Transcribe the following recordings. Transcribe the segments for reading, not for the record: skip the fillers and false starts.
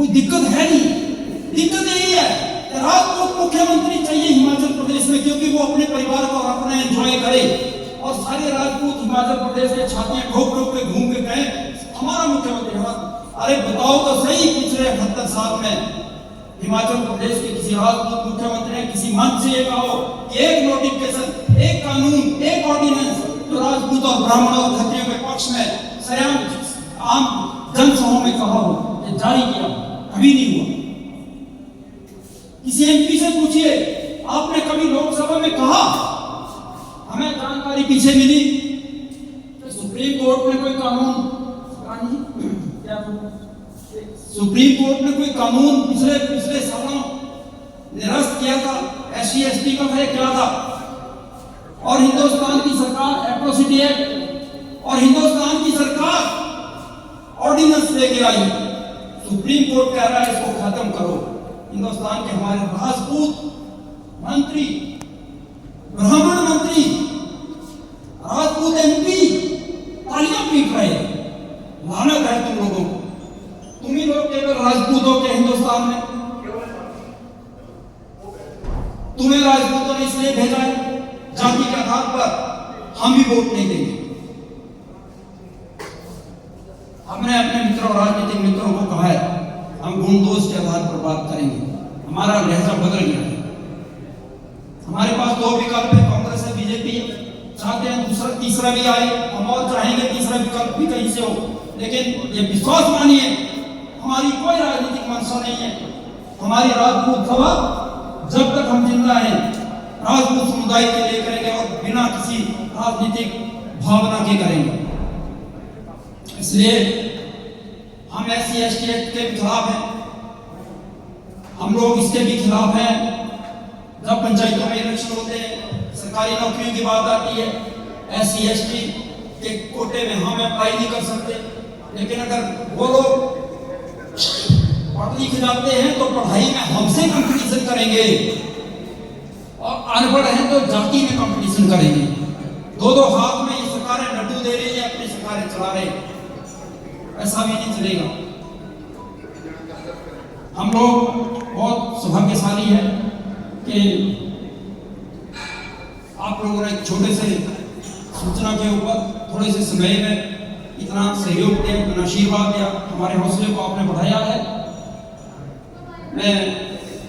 कोई दिक्कत है नहीं। दिक्कत यही है कि राजपूत मुख्यमंत्री चाहिए हिमाचल प्रदेश में, क्योंकि वो अपने परिवार को अपना एंजॉय करे और सारे राजपूत हिमाचल प्रदेश के छातियां ठोक ठोक के घूम के कहें हमारा मुख्यमंत्री हमारा। अरे बताओ तो सही, पिछले 78 साल में हिमाचल प्रदेश के किसी राजपूत मुख्यमंत्री ने किसी मंच से ये कहा हो कि एक नोटिफिकेशन, एक कानून, एक ऑर्डिनेंस जो राजपूत और ब्राह्मणों और क्षत्रियों के पक्ष में सरेआम आम जनसभाओं में कहा हो, ये जारी किया? कभी नहीं हुआ। किसी एमपी से पूछिए, आपने कभी लोकसभा में कहा? हमें जानकारी पीछे मिली कि सुप्रीम कोर्ट ने कोई कानून, सुप्रीम कोर्ट ने कोई कानून पिछले सालों निरस्त किया था, SC ST का है क्या था, और हिंदुस्तान की सरकार एट्रोसिटी एक्ट और हिंदुस्तान की सरकार ऑर्डिनेंस लेके आई। सुप्रीम कोर्ट कह रहा है इसको खत्म करो। हिंदुस्तान के हमारे राजपूत मंत्री, ब्राह्मण मंत्री, राजपूत MP तालियां पीट रहे। लानत है तुम लोगों को। तुम ही लोग केवल राजपूतों के हिंदुस्तान में, तुम्हें राजपूतों ने इसलिए भेजा है जाति के आधार पर हम भी वोट नहीं देंगे। हमने अपने मित्रों, राजनीतिक मित्रों को कहा है हम गुण दोष के आधार पर बात करेंगे। हमारा लहजा बदल गया है। हमारे पास दो विकल्प है, कांग्रेस है, बीजेपी है। चाहते हैं दूसरा तीसरा भी आए, हम और चाहेंगे तीसरा विकल्प भी कहीं से हो, लेकिन ये विश्वास मानिए हमारी कोई राजनीतिक मंशा नहीं है। हमारी राजपूत सभा जब तक हम जिंदा हैं राजपूत समुदाय के लिए करेंगे और बिना किसी राजनीतिक भावना के करेंगे। इसलिए हम SC ST एक्ट के खिलाफ हैं। हम लोग इसके भी खिलाफ हैं। जब पंचायतों में इलेक्शन होते हैं, सरकारी नौकरियों की बात आती है, SC ST के कोटे में हम अप्लाई नहीं कर सकते। लेकिन अगर वो लोग पढ़ लिख जाते हैं तो पढ़ाई में हमसे कंपटीशन करेंगे, और अनपढ़ हैं तो जाति में कंपटीशन करेंगे। दो हाथ में ये सरकारें लड्डू दे रही है, अपनी सरकारें चला रहे। ऐसा भी नहीं चलेगा। हम लोग बहुत सौभाग्यशाली हैं कि आप लोगों ने छोटे से सूचना के ऊपर थोड़े से समय में इतना सहयोग दिया, इतना आशीर्वाद दिया, हमारे हौसले को आपने बढ़ाया है। मैं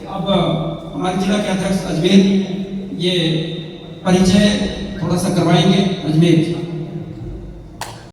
अब हमारे जिला के अध्यक्ष अजमेर ये परिचय थोड़ा सा करवाएंगे। अजमेर